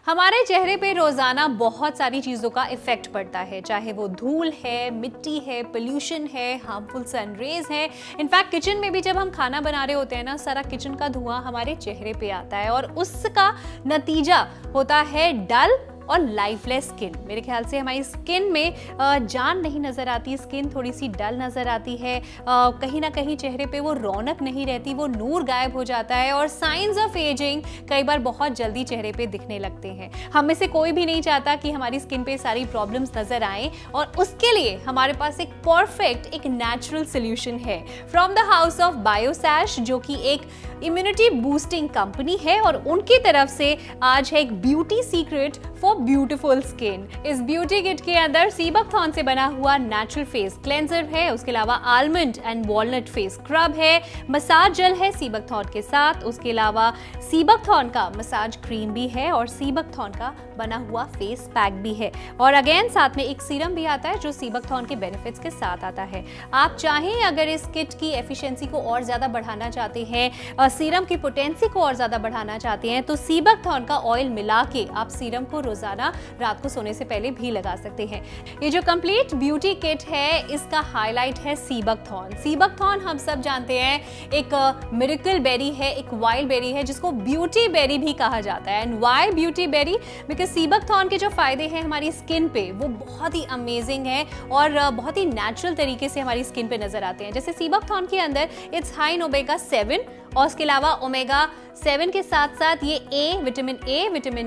हमारे चेहरे पे रोजाना बहुत सारी चीजों का इफेक्ट पड़ता है, चाहे वो धूल है, मिट्टी है, पोल्यूशन है, हार्मफुल सन रेज है। इनफैक्ट किचन में भी जब हम खाना बना रहे होते हैं ना, सारा किचन का धुआं हमारे चेहरे पे आता है और उसका नतीजा होता है डल और लाइफलेस स्किन। मेरे ख्याल से हमारी स्किन में जान नहीं नज़र आती, स्किन थोड़ी सी डल नज़र आती है, कहीं ना कहीं चेहरे पे वो रौनक नहीं रहती, वो नूर गायब हो जाता है और साइंस ऑफ एजिंग कई बार बहुत जल्दी चेहरे पे दिखने लगते हैं। हम में से कोई भी नहीं चाहता कि हमारी स्किन पे सारी प्रॉब्लम्स नज़र आएं और उसके लिए हमारे पास एक परफेक्ट, एक नेचुरल सोल्यूशन है फ्रॉम द हाउस ऑफ बायोसैश, जो कि एक इम्यूनिटी बूस्टिंग कंपनी है और उनकी तरफ से आज है एक beauty secret for beautiful skin. इस ब्यूटी किट के अंदर सीबकथॉर्न से बना हुआ नेचुरल फेस क्लेंजर है, उसके अलावा almond and walnut face scrub है, मसाज जेल है सीबकथॉर्न के साथ, उसके अलावा सीबकथॉर्न का मसाज क्रीम भी है और सीबकथॉर्न का बना हुआ फेस पैक भी है और अगेन साथ में एक सीरम भी आता है जो सीबकथॉर्न के बेनिफिट्स के साथ आता है। आप चाहें अगर इस किट की एफिशिएंसी को और ज्यादा बढ़ाना चाहते हैं, सीरम की पोटेंसी को और ज्यादा बढ़ाना चाहते हैं, तो सीबकथॉर्न का ऑयल मिला के आप सीरम को रोजाना रात को सोने से पहले भी लगा सकते हैं। ये जो कंप्लीट ब्यूटी किट है, इसका हाईलाइट है सीबकथॉर्न। सीबकथॉर्न हम सब जानते हैं एक मिरेकल बेरी है, एक वाइल्ड बेरी है जिसको ब्यूटी बेरी भी कहा जाता है। And why beauty berry? Because sea buckthorn के जो फायदे हैं हमारी स्किन पे वो बहुत ही अमेजिंग है और बहुत ही नेचुरल तरीके से हमारी स्किन पे नजर आते हैं। जैसे सीबकथॉर्न के अंदर इट्स हाई इन ओमेगा 7 और उसके अलावा ओमेगा 7 के साथ साथ ये विटामिन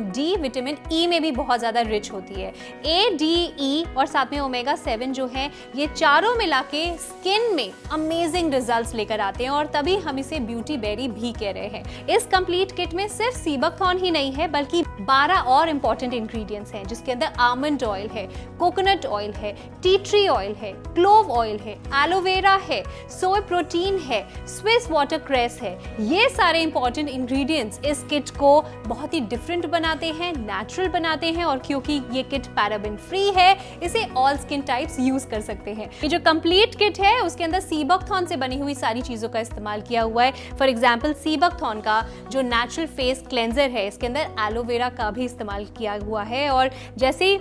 डी, विटामिन ई में भी बहुत ज्यादा रिच होती है। ए, डी, ई और साथ में ओमेगा 7 जो है, ये चारों मिला के स्किन में अमेजिंग रिजल्ट्स लेकर आते हैं और तभी हम इसे ब्यूटी बेरी भी कह रहे हैं। इस कंप्लीट किट में सिर्फ सीबकथॉर्न ही नहीं है बल्कि 12 और इंपॉर्टेंट इंग्रेडिएंट्स हैं, जिसके अंदर आमंड ऑयल है, कोकोनट ऑयल है, टी ट्री ऑयल है, क्लोव ऑयल है, एलोवेरा है, सोय प्रोटीन है, स्विस वाटर क्रेस है। ये सारे इंपॉर्टेंट इंग्रेडिएंट्स इस किट को बहुत ही डिफरेंट बनाते हैं, नेचुरल बनाते हैं और क्योंकि ये किट पैराबेन फ्री है, इसे ऑल स्किन टाइप्स यूज कर सकते हैं। ये जो कंप्लीट किट है उसके अंदर सीबकथॉर्न से बनी हुई सारी चीजों का इस्तेमाल किया हुआ है। फॉर एग्जांपल सीबकथॉर्न का जो नेचुरल फेस क्लेंजर है, इसके अंदर एलोवेरा का भी इस्तेमाल किया हुआ है और जैसे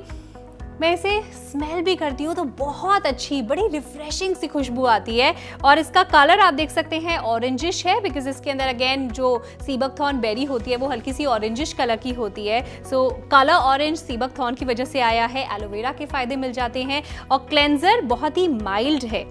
मैं इसे स्मेल भी करती हूँ तो बहुत अच्छी, बड़ी रिफ्रेशिंग सी खुशबू आती है और इसका कलर आप देख सकते हैं ऑरेंजिश है, बिकॉज इसके अंदर अगेन जो सीबकथॉर्न बेरी होती है वो हल्की सी ऑरेंजिश कलर की होती है। सो कलर ऑरेंज सीबकथॉर्न की वजह से आया है। एलोवेरा के फायदे मिल जाते हैं और क्लेंजर बहुत ही माइल्ड है,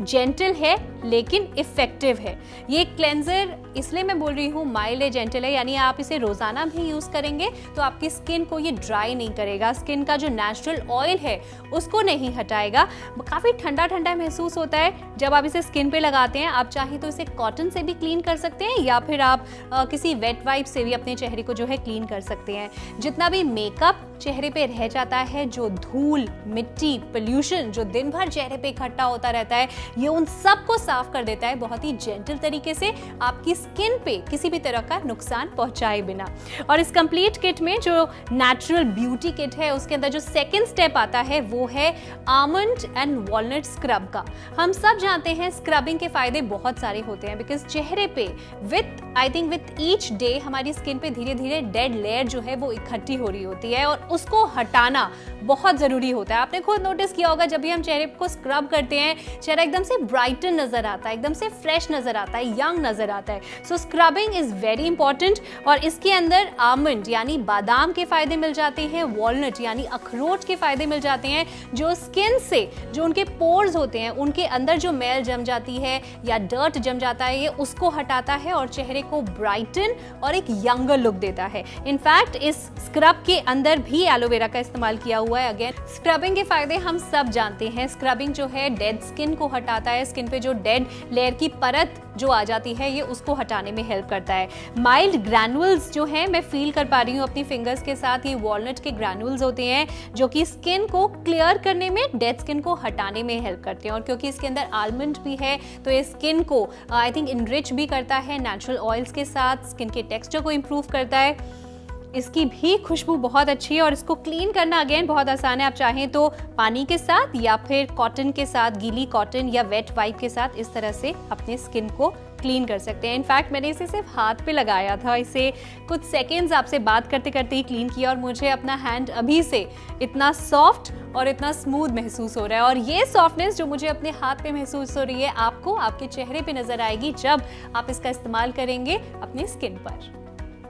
जेंटल है लेकिन इफेक्टिव है। ये क्लेंजर इसलिए मैं बोल रही हूँ माइल्ड है, जेंटल है, यानी आप इसे रोजाना भी यूज करेंगे तो आपकी स्किन को ये ड्राई नहीं करेगा, स्किन का जो नेचुरल ऑयल है उसको नहीं हटाएगा। काफी ठंडा ठंडा महसूस होता है जब आप इसे स्किन पे लगाते हैं। आप चाहें तो इसे कॉटन से भी क्लीन कर सकते हैं या फिर आप किसी वेट वाइप से भी अपने चेहरे को जो है क्लीन कर सकते हैं। जितना भी मेकअप चेहरे पे रह जाता है, जो धूल, मिट्टी, पोल्यूशन जो दिन भर चेहरे पे इकट्ठा होता रहता है, ये उन सब को साफ कर देता है बहुत ही जेंटल तरीके से, आपकी स्किन पे किसी भी तरह का नुकसान पहुंचाए बिना। और इस कंप्लीट किट में जो नेचुरल ब्यूटी किट है उसके अंदर जो सेकंड स्टेप आता है वो है आमंड एंड वॉलनट स्क्रब का। हम सब जानते हैं स्क्रबिंग के फायदे बहुत सारे होते हैं, बिकॉज चेहरे पे विथ ईच डे हमारी स्किन पे धीरे धीरे डेड लेयर जो है वो इकट्ठी हो रही होती है और उसको हटाना बहुत जरूरी होता है। आपने खुद नोटिस किया होगा जब भी हम चेहरे को स्क्रब करते हैं, चेहरा एकदम से ब्राइटन नजर आता है, एकदम से फ्रेश नजर आता है, यंग नजर आता है। सो स्क्रबिंग इज वेरी इंपॉर्टेंट और इसके अंदर आमंड यानी बादाम के फायदे मिल जाते हैं, वॉलनट यानी अखरोट के फायदे मिल जाते हैं, जो स्किन से जो उनके पोर्स होते हैं, उनके अंदर जो मैल जम जाती है या डर्ट जम जाता है, ये उसको हटाता है और चेहरे को ब्राइटन और एक यंगर लुक देता है। इनफैक्ट इस स्क्रब के अंदर भी एलोवेरा का इस्तेमाल किया हुआ है। अगेन स्क्रबिंग के फायदे हम सब जानते हैं। स्क्रबिंग जो है डेड स्किन को हटाता है, स्किन पे जो डेड लेयर की परत जो आ जाती है ये उसको हटाने में हेल्प करता है। माइल्ड ग्रैनुअल्स जो है मैं फील कर पा रही हूँ अपनी फिंगर्स के साथ, ये वॉलनट के ग्रैनुअल्स होते हैं जो कि स्किन को क्लियर करने में, डेड स्किन को हटाने में हेल्प करते हैं और क्योंकि इसके अंदर आलमंड भी है तो ये स्किन को आई थिंक इनरिच भी करता है नेचुरल ऑयल्स के साथ, स्किन के टेक्सचर को इम्प्रूव करता है। इसकी भी खुशबू बहुत अच्छी है और इसको क्लीन करना अगेन बहुत आसान है। आप चाहें तो पानी के साथ या फिर कॉटन के साथ, गीली कॉटन या वेट वाइप के साथ इस तरह से अपने स्किन को क्लीन कर सकते हैं। इनफैक्ट मैंने इसे सिर्फ हाथ पे लगाया था, इसे कुछ सेकेंड्स आपसे बात करते करते ही क्लीन किया और मुझे अपना हैंड अभी से इतना सॉफ्ट और इतना स्मूथ महसूस हो रहा है। और ये सॉफ्टनेस जो मुझे अपने हाथ पे महसूस हो रही है आपको आपके चेहरे पे नजर आएगी जब आप इसका इस्तेमाल करेंगे अपनी स्किन पर।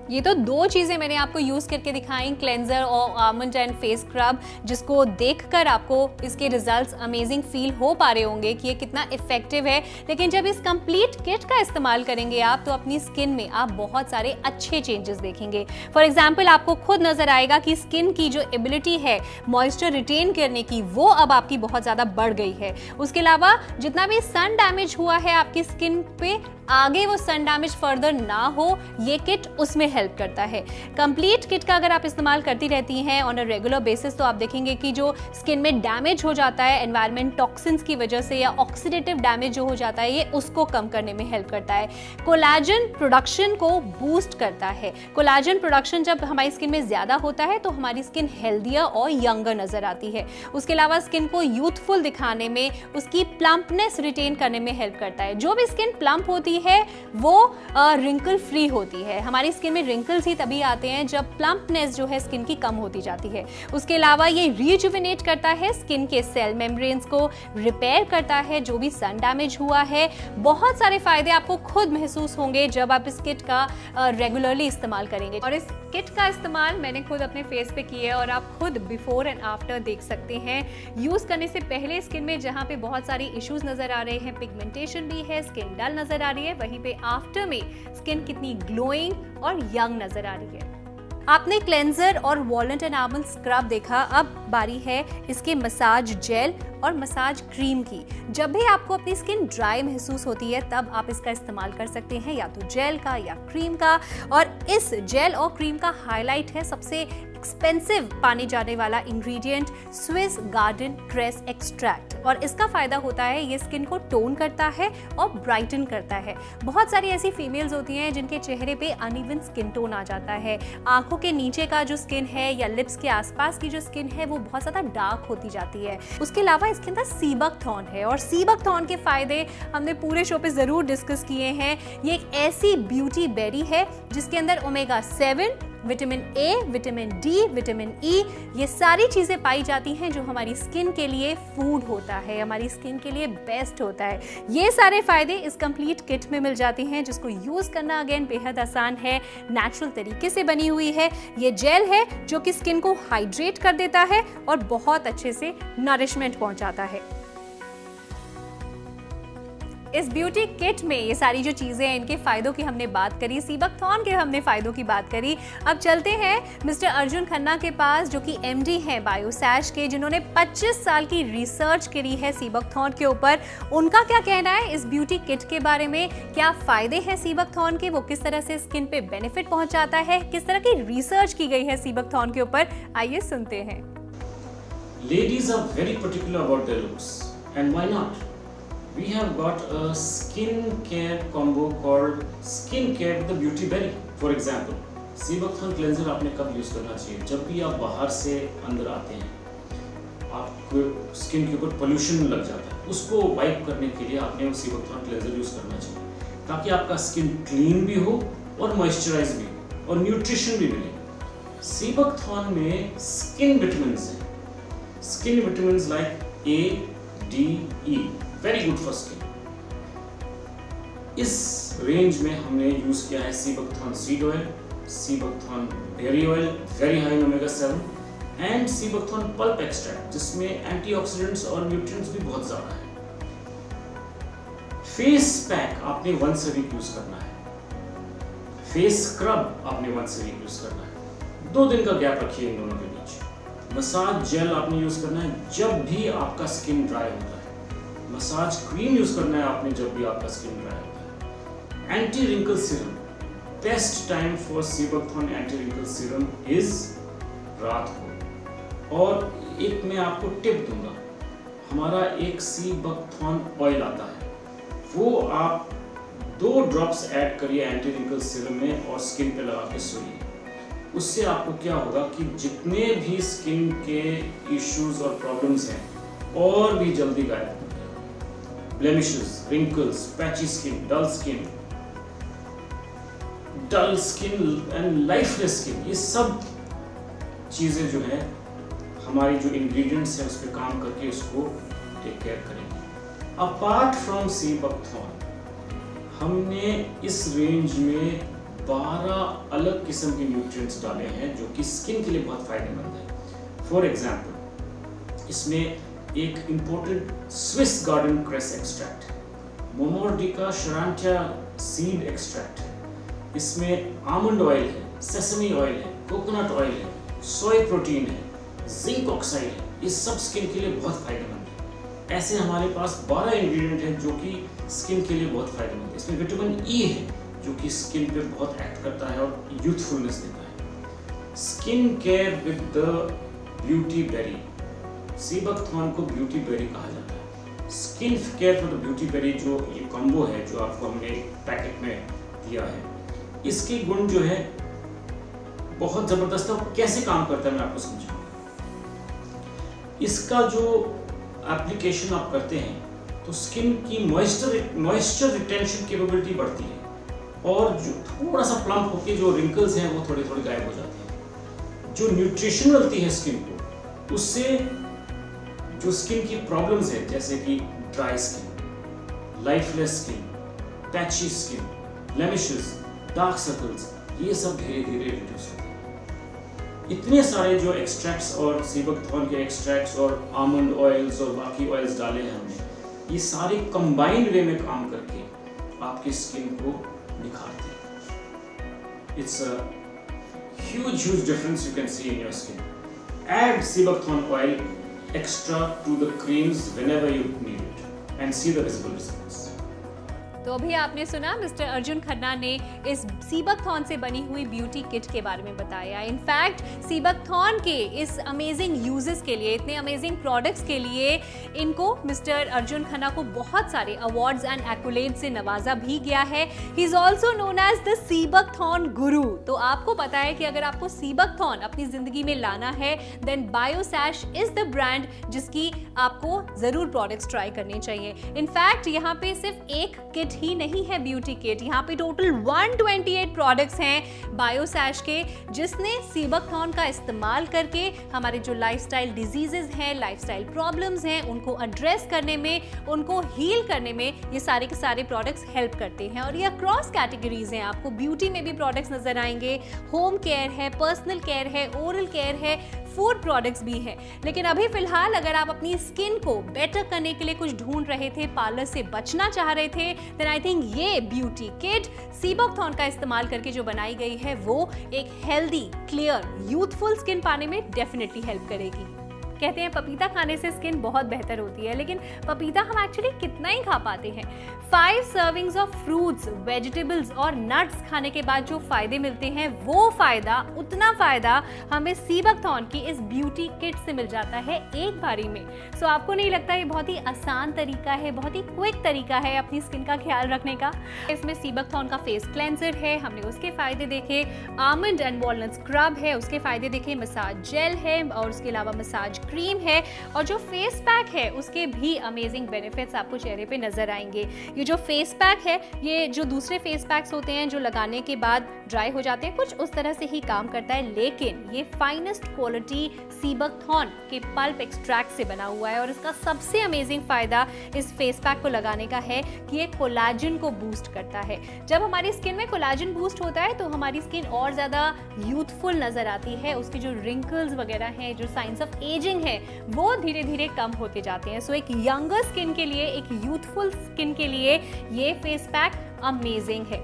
ये तो 2 चीज़ें मैंने आपको यूज़ करके दिखाई, क्लेंजर और आलमंड एंड फेस स्क्रब, जिसको देखकर आपको इसके रिजल्ट्स अमेजिंग फील हो पा रहे होंगे कि ये कितना इफेक्टिव है। लेकिन जब इस कंप्लीट किट का इस्तेमाल करेंगे आप तो अपनी स्किन में आप बहुत सारे अच्छे चेंजेस देखेंगे। फॉर एग्जाम्पल आपको खुद नजर आएगा कि स्किन की जो एबिलिटी है मॉइस्चर रिटेन करने की वो अब आपकी बहुत ज़्यादा बढ़ गई है। उसके अलावा जितना भी सन डैमेज हुआ है आपकी स्किन पे, आगे वो सन डैमेज फर्दर ना हो ये किट उसमें हेल्प करता है। कंप्लीट किट का अगर आप इस्तेमाल करती रहती हैं ऑन अ रेगुलर बेसिस तो आप देखेंगे कि जो स्किन में डैमेज हो जाता है एनवायरमेंट टॉक्सिन्स की वजह से या ऑक्सीडेटिव डैमेज जो हो जाता है ये उसको कम करने में हेल्प करता है। कोलाजन प्रोडक्शन को बूस्ट करता है। कोलाजन प्रोडक्शन जब हमारी स्किन में ज्यादा होता है तो हमारी स्किन हेल्दियर और यंगर नजर आती है। उसके अलावा स्किन को यूथफुल दिखाने में, उसकी प्लम्पनेस रिटेन करने में हेल्प करता है। जो भी स्किन प्लम्प होती है वो रिंकल फ्री होती है। हमारी स्किन में रिंकल्स ही तभी आते हैं जब प्लम्पनेस जो है स्किन की कम होती जाती है। उसके अलावा ये रिजुविनेट करता है स्किन के सेल मेम्ब्रेन्स को, रिपेयर करता है जो भी सन डैमेज हुआ है। बहुत सारे फायदे आपको खुद महसूस होंगे जब आप इस किट का रेगुलरली इस्तेमाल करेंगे। और इस किट का इस्तेमाल मैंने खुद अपने फेस पे किया है और आप खुद बिफोर एंड आफ्टर देख सकते हैं। यूज करने से पहले स्किन में जहां पे बहुत सारी इश्यूज नजर आ रहे हैं, पिगमेंटेशन भी है, स्किन डल नजर आ रही है, वहीं पे आफ्टर में स्किन कितनी ग्लोइंग और यंग नजर आ रही है। आपने क्लेंजर और वॉलनट एंड आलमंड स्क्रब देखा, अब बारी है इसके मसाज जेल और मसाज क्रीम की। जब भी आपको अपनी स्किन ड्राई महसूस होती है तब आप इसका इस्तेमाल कर सकते हैं, या तो जेल का या क्रीम का। और इस जेल और क्रीम का हाईलाइट है सबसे एक्सपेंसिव पाने जाने वाला ingredient Swiss garden cress extract. और इसका फायदा होता है ये स्किन को टोन करता है और ब्राइटन करता है। बहुत सारी ऐसी फीमेल्स होती हैं जिनके चेहरे पे अनइवन स्किन टोन आ जाता है, आंखों के नीचे का जो स्किन है या लिप्स के आसपास की जो स्किन है वो बहुत ज्यादा डार्क होती जाती है। उसके अलावा इसके अंदर सीबकथॉर्न है और सीबकथॉर्न के फायदे हमने पूरे शो पे जरूर डिस्कस किए हैं। ये एक ऐसी ब्यूटी बेरी है जिसके अंदर omega 7, vitamin A, vitamin D, vitamin E, ये सारी चीजें पाई जाती हैं जो हमारी स्किन के लिए फूड होता है, हमारी स्किन के लिए बेस्ट होता है। ये सारे फायदे इस कंप्लीट किट में मिल जाती हैं जिसको यूज करना अगेन बेहद आसान है, नेचुरल तरीके से बनी हुई है। ये जेल है जो कि स्किन को हाइड्रेट कर देता है और बहुत अच्छे से नरिशमेंट पहुंचाता है। इस ब्यूटी किट में ये सारी जो चीजें हैं इनके फायदों की हमने बात करी, सीबकथॉर्न के हमने फायदों की बात करी। अब चलते हैं मिस्टर अर्जुन खन्ना के पास जो कि एमडी हैं बायोसैश के, जिन्होंने 25 साल की रिसर्च करी है सीबकथॉर्न के ऊपर। उनका क्या कहना है इस ब्यूटी किट के बारे में, क्या फायदे हैं सीबकथॉर्न के, वो किस तरह से स्किन पे बेनिफिट पहुंचाता है, किस तरह की रिसर्च की गई है सीबकथॉर्न के ऊपर, आइए सुनते हैं। Ladies are very particular about their looks, and why not? We have got a skin care combo called Skin Care with the Beauty Berry. For example, sea buckthorn cleanser आपने कब यूज करना चाहिए? जब भी आप बाहर से अंदर आते हैं, आपको स्किन के ऊपर पोल्यूशन लग जाता है, उसको वाइप करने के लिए आपने सीबकथॉर्न क्लेंजर यूज करना चाहिए ताकि आपका स्किन क्लीन भी हो और मॉइस्चराइज भी हो और न्यूट्रिशन भी मिले। सीबकथॉर्न में स्किन विटामिन्स हैं, skin vitamins like A, D, E, very good for skin. इस रेंज में हमने यूज किया है sea buckthorn seed oil, sea buckthorn berry oil, very high omega 7, and sea buckthorn pulp extract जिसमें एंटीऑक्सीडेंट्स और न्यूट्रिएंट्स भी बहुत ज्यादा है। फेस पैक आपने वंस अ वीक यूज करना है, फेस स्क्रब आपने वंस अ वीक यूज करना है, 2 दिन का गैप रखिए इन दोनों के बीच। मसाज जेल आपने यूज करना है जब भी आपका स्किन ड्राई होता है, मसाज क्रीम यूज करना है आपने जब भी आपका स्किन ड्राई होता है। Anti wrinkle serum, best time for sea buckthorn anti wrinkle serum is रात को। और एक मैं आपको टिप दूंगा, हमारा एक सीबकथॉर्न ऑयल आता है, वो आप 2 ड्रॉप्स ऐड करिए एंटी रिंकल सीरम में और स्किन पे लगा के सोइए। उससे आपको क्या होगा कि जितने भी स्किन के इश्यूज और प्रॉब्लम्स हैं और भी जल्दी गायब, blemishes, wrinkles, patchy skin, dull skin, dull skin and lifeless skin, ये सब चीज़ें जो है हमारी जो इंग्रेडिएंट्स हैं उस पर काम करके उसको टेक केयर करेंगे। अपार्ट फ्रॉम सी बकथॉर्न, हमने इस रेंज में 12 अलग किस्म के न्यूट्रिएंट्स डाले हैं जो कि स्किन के लिए बहुत फायदेमंद है। फॉर एग्जाम्पल, इसमें एक important Swiss garden cress extract, Momordica charantia seed extract है, इसमें आमंड ऑयल है, सेसमी ऑयल है, कोकोनट ऑयल है, सोय प्रोटीन है, जिंक ऑक्साइड है, ये सब स्किन के लिए बहुत फायदेमंद है। ऐसे हमारे पास 12 इंग्रेडिएंट हैं जो कि स्किन के लिए बहुत फायदेमंद है। इसमें विटामिन ई है जो कि स्किन पे बहुत एक्ट करता है और यूथफुलनेस देता है। Skin care with the beauty berry, sea buckthorn को ब्यूटी बेरी कहा जाता है। Skin care for the beauty berry जो ये कॉम्बो है जो आपको हमने पैकेट में दिया है, इसके गुण जो है बहुत जबरदस्त है। और कैसे काम करता है मैं आपको समझाऊंगा। इसका जो एप्लीकेशन आप करते हैं तो स्किन की मॉइस्चर रिटेंशन कैपेबिलिटी बढ़ती है और जो थोड़ा सा प्लम्प होके जो रिंकल्स हैं वो थोड़े थोड़े गायब हो जाते हैं। जो न्यूट्रिशन मिलती है स्किन को, उससे जो स्किन की प्रॉब्लम्स है जैसे कि dry skin, lifeless skin, patchy skin, blemishes, dark circles, ये सब धीरे धीरे रिड्यूस होते हैं। इतने सारे जो एक्सट्रैक्ट्स और सी बकथॉर्न के एक्सट्रैक्ट्स और आमंड ऑयल्स और बाकी ऑयल्स डाले हैं हमने, ये सारे कंबाइंड वे में काम करके आपकी स्किन को निखारते हैं। It's a huge difference you can see in your skin. Add sea buckthorn oil extra to the creams whenever you need it and see the visible results. तो अभी आपने सुना मिस्टर अर्जुन खन्ना ने इस सी बकथॉर्न से बनी हुई ब्यूटी किट के बारे में बताया। इनफैक्ट सी बकथॉर्न के इस अमेजिंग यूजेस के लिए, इतने अमेजिंग प्रोडक्ट्स के लिए इनको मिस्टर अर्जुन खन्ना को बहुत सारे अवार्ड्स एंड एक्कोलेड से नवाजा भी गया है। He is also known as the sea buckthorn guru. तो आपको पता है कि अगर आपको सी बकथॉर्न अपनी जिंदगी में लाना है देन बायोसैश इज द ब्रांड जिसकी आपको जरूर प्रोडक्ट्स ट्राई करने चाहिए। इनफैक्ट यहाँ पे सिर्फ एक किट ही नहीं है ब्यूटी किट, यहाँ पे टोटल 128 प्रोडक्ट्स हैं बायोसैश के, जिसने सी बकथॉर्न का इस्तेमाल करके हमारे जो लाइफस्टाइल डिजीजेस हैं, लाइफस्टाइल प्रॉब्लम्स हैं, उनको एड्रेस करने में, उनको हील करने में ये सारे के सारे प्रोडक्ट्स हेल्प करते हैं। और ये अक्रॉस कैटेगरीज हैं, आपको ब्यूटी में भी प्रोडक्ट्स नजर आएंगे, होम केयर है, पर्सनल केयर है, ओरल केयर है, फूड प्रोडक्ट्स भी हैं। लेकिन अभी फिलहाल अगर आप अपनी स्किन को बेटर करने के लिए कुछ ढूंढ रहे थे, पार्लर से बचना चाह रहे थे, देन आई थिंक ये ब्यूटी किट सी बकथॉर्न का इस्तेमाल करके जो बनाई गई है वो एक हेल्दी, क्लियर, यूथफुल स्किन पाने में डेफिनेटली हेल्प करेगी। कहते हैं पपीता खाने से स्किन बहुत बेहतर होती है, लेकिन पपीता हम एक्चुअली कितना ही खा पाते हैं? 5 सर्विंग्स ऑफ फ्रूट्स, वेजिटेबल्स और नट्स खाने के बाद जो फायदे मिलते हैं वो फायदा, उतना फायदा हमें सी बकथॉर्न की इस ब्यूटी किट से मिल जाता है एक बारी में। सो आपको नहीं लगता ये बहुत ही आसान तरीका है, बहुत ही क्विक तरीका है अपनी स्किन का ख्याल रखने का? इसमें सी बकथॉर्न का फेस क्लेंजर है, हमने उसके फायदे देखे, आमंड एंड वॉलनट स्क्रब है, उसके फायदे देखे, मसाज जेल है और उसके अलावा मसाज क्रीम है, और जो फेस पैक है उसके भी अमेजिंग बेनिफिट्स आपको चेहरे पे नजर आएंगे। ये जो फेस पैक है, ये जो दूसरे फेस पैक्स होते हैं जो लगाने के बाद ड्राई हो जाते हैं, कुछ उस तरह से ही काम करता है, लेकिन ये फाइनेस्ट क्वालिटी सी बकथॉर्न के पल्प एक्सट्रैक्ट से बना हुआ है। और इसका सबसे अमेजिंग फायदा इस फेस पैक को लगाने का है कि ये कोलाजन को बूस्ट करता है। जब हमारी स्किन में कोलाजन बूस्ट होता है तो हमारी स्किन और ज्यादा यूथफुल नजर आती है, उसके जो रिंकल्स वगैरह हैं, जो साइंस ऑफ एजिंग है, वो धीरे धीरे कम होते जाते हैं। सो एक यंगर स्किन के लिए, एक यूथफुल स्किन के लिए ये फेस पैक अमेजिंग है।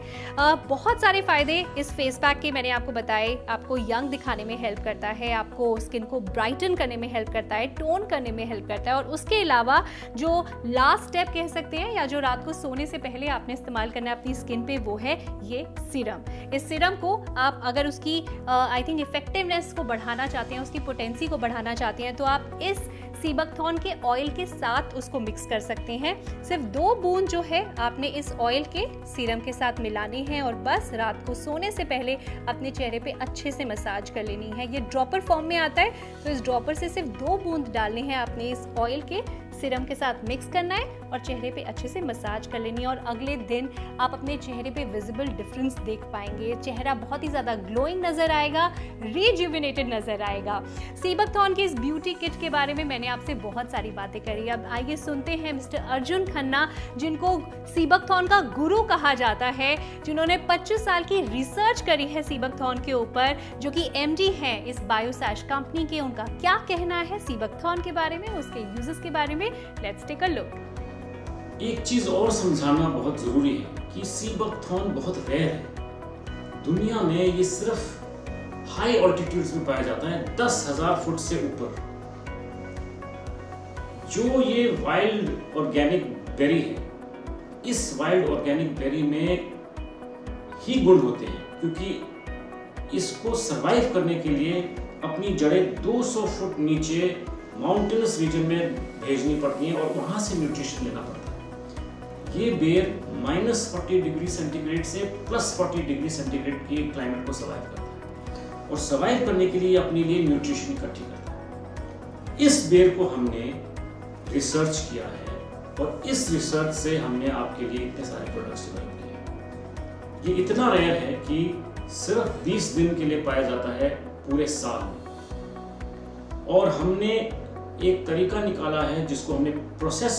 बहुत सारे फायदे इस फेस पैक के मैंने आपको बताए। आपको यंग दिखाने में हेल्प करता है, आपको स्किन को ब्राइटन करने में हेल्प करता है, टोन करने में हेल्प करता है, और उसके अलावा जो लास्ट स्टेप कह सकते हैं या जो रात को सोने से पहले आपने इस्तेमाल करना है अपनी स्किन पे, वो है ये सीरम। इस सीरम को आप अगर उसकी आई थिंक इफेक्टिवनेस को बढ़ाना चाहते हैं, उसकी पोटेंसी को बढ़ाना चाहते हैं, तो आप इस सी बकथॉर्न के ऑयल के साथ उसको मिक्स कर सकते हैं। सिर्फ 2 बूंद जो है आपने इस ऑयल के सीरम के साथ मिलानी है और बस रात को सोने से पहले अपने चेहरे पे अच्छे से मसाज कर लेनी है। ये ड्रॉपर फॉर्म में आता है, तो इस ड्रॉपर से सिर्फ 2 बूंद डालने हैं आपने इस ऑयल के सीरम के साथ मिक्स करना है और चेहरे पे अच्छे से मसाज कर लेनी है और अगले दिन आप अपने चेहरे पे विजिबल डिफरेंस देख पाएंगे। चेहरा बहुत ही ज़्यादा ग्लोइंग नज़र आएगा, रिजुविनेटेड नज़र आएगा। सीबकथॉर्न की इस ब्यूटी किट के बारे में मैंने आपसे बहुत सारी बातें करी। अब आइए सुनते हैं मिस्टर अर्जुन खन्ना, जिनको सीबकथॉर्न का गुरु कहा जाता है, जिन्होंने 25 साल की रिसर्च करी है सीबकथॉर्न के ऊपर, जो कि एमडी हैं इस बायोसैश कंपनी के। उनका क्या कहना है सीबकथॉर्न के बारे में, उसके यूजेस के बारे में, लेट्स टेक अ लुक। एक चीज और समझाना बहुत जरूरी है कि सीबकथॉर्न बहुत रेयर है। दुनिया में ये सिर्फ हाई ऑल्टीट्यूड्स में पाया जाता है, 10,000 फुट से ऊपर। जो ये वाइल्ड ऑर्गेनिक बेरी है, इस वाइल्ड ऑर्गेनिक बेरी में ही गुण होते हैं, क्योंकि इसको सरवाइव करने के लिए अपनी जड़ें 200 फुट नीचे माउंटेनस रीजन में भेजनी पड़ती हैं और वहां से न्यूट्रिशन लेना पड़ता है। ये बेर -40 डिग्री सेंटीग्रेड से +40 डिग्री सेंटीग्रेड के क्लाइमेट को सर्वाइव करता है और सर्वाइव करने के लिए अपने लिए न्यूट्रिशन इकट्ठी करता है। इस बेर को हमने रिसर्च किया है और इस रिसर्च से हमने आपके लिए इतने सारे प्रोडक्ट्स डेवलप किए। ये इतना रेयर है कि सिर्फ 20 दिन के लिए पाया जाता है पूरे साल में। और हमने एक तरीका निकाला है जिसको हमने प्रोसेस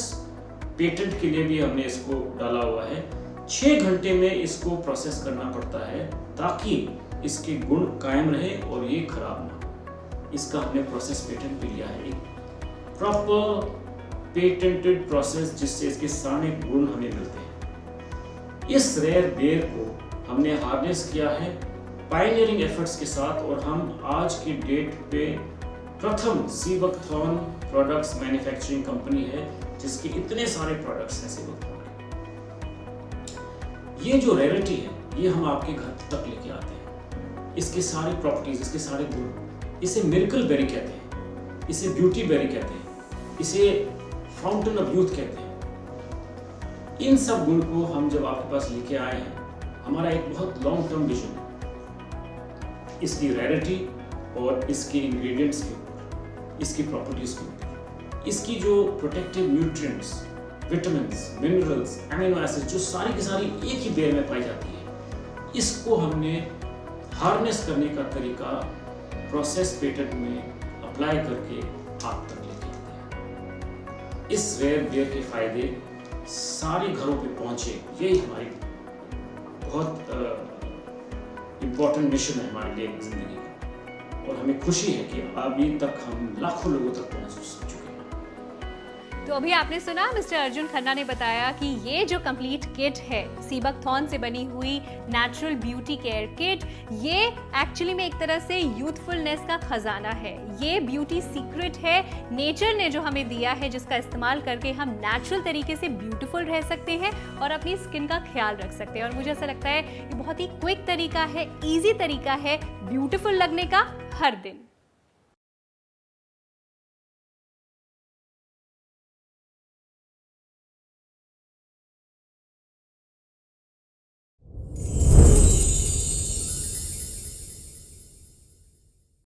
पेटेंट के लिए भी हमने इसको डाला हुआ है। 6 घंटे में इसको प्रोसेस करना पड़ता है ताकि इसके गुण कायम रहे और ये खराब ना हो। इसका हमने प्रोसेस पेटेंट भी लिया है, एक प्रॉपर पेटेंटेड प्रोसेस जिससे इसके सारे गुण हमें मिलते हैं। इस रेयर बेर को हमने हार्नेस किया है पायनियरिंग एफर्ट्स के साथ और हम आज की डेट पे प्रथम सीबकथॉर्न प्रोडक्ट्स मैन्युफैक्चरिंग कंपनी है जिसके इतने सारे प्रोडक्ट्स हैं सीबकथॉर्न के। ये जो रेयरिटी है ये हम आपके घर तक लेके आते हैं। इसके सारे प्रॉपर्टीज, इसके सारे गुण, इसे मिरेकल बेरी कहते हैं, इसे ब्यूटी बेरी कहते हैं, इसे फाउंटेन ऑफ यूथ कहते हैं। इन सब गुण को हम जब आपके पास लेके आए हैं, हमारा एक बहुत लॉन्ग टर्म विजन है इसकी रेयरिटी और इसके इंग्रेडिएंट्स के ऊपर, इसकी प्रॉपर्टीज के ऊपर, इसकी जो protective nutrients, vitamins, minerals, amino acid जो सारी की सारी एक ही बेर में पाई जाती है, इसको हमने हार्नेस करने का तरीका प्रोसेस पेटेंट में अप्लाई करके आप तक लेके आते हैं। इस रेयर बेर के फायदे सारे घरों पे पहुंचे, यही हमारी बहुत इम्पोर्टेंट मिशन है हमारे लिए जिंदगी का। और हमें खुशी है कि अभी तक हम लाखों लोगों तक पहुंच चुके हैं। तो अभी आपने सुना मिस्टर अर्जुन खन्ना ने बताया कि ये जो कंप्लीट किट है सीबकथॉर्न से बनी हुई नेचुरल ब्यूटी केयर किट, ये एक्चुअली में एक तरह से यूथफुलनेस का खजाना है। ये ब्यूटी सीक्रेट है, नेचर ने जो हमें दिया है, जिसका इस्तेमाल करके हम नेचुरल तरीके से ब्यूटीफुल रह सकते हैं और अपनी स्किन का ख्याल रख सकते हैं। और मुझे ऐसा लगता है ये बहुत ही क्विक तरीका है, ईजी तरीका है ब्यूटीफुल लगने का हर दिन।